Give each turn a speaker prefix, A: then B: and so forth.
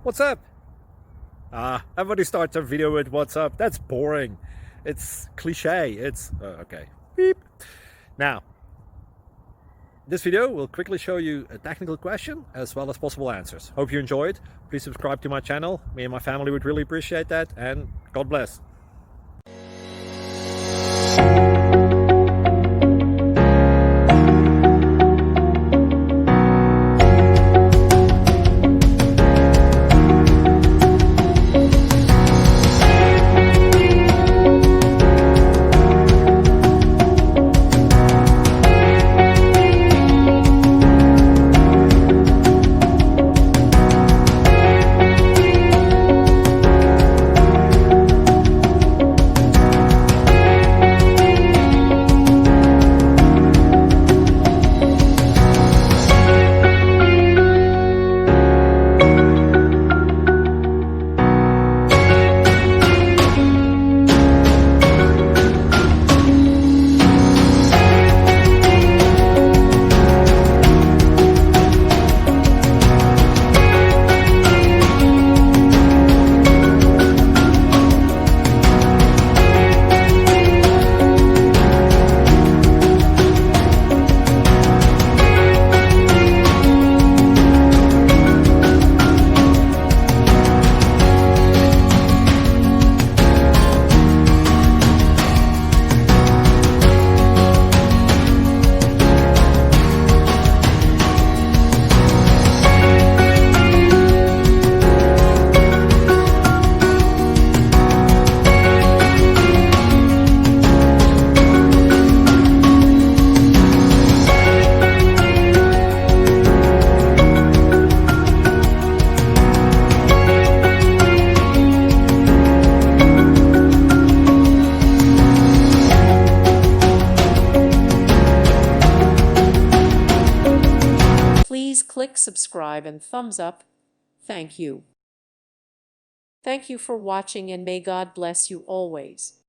A: What's up? Everybody starts a video with what's up. That's boring. It's cliche. It's okay. Beep. Now, this video will quickly show you a technical question as well as possible answers. Hope you enjoyed. Please subscribe to my channel. Me and my family would really appreciate that, and God bless.
B: Please click subscribe and thumbs up. Thank you. Thank you for watching, and may God bless you always.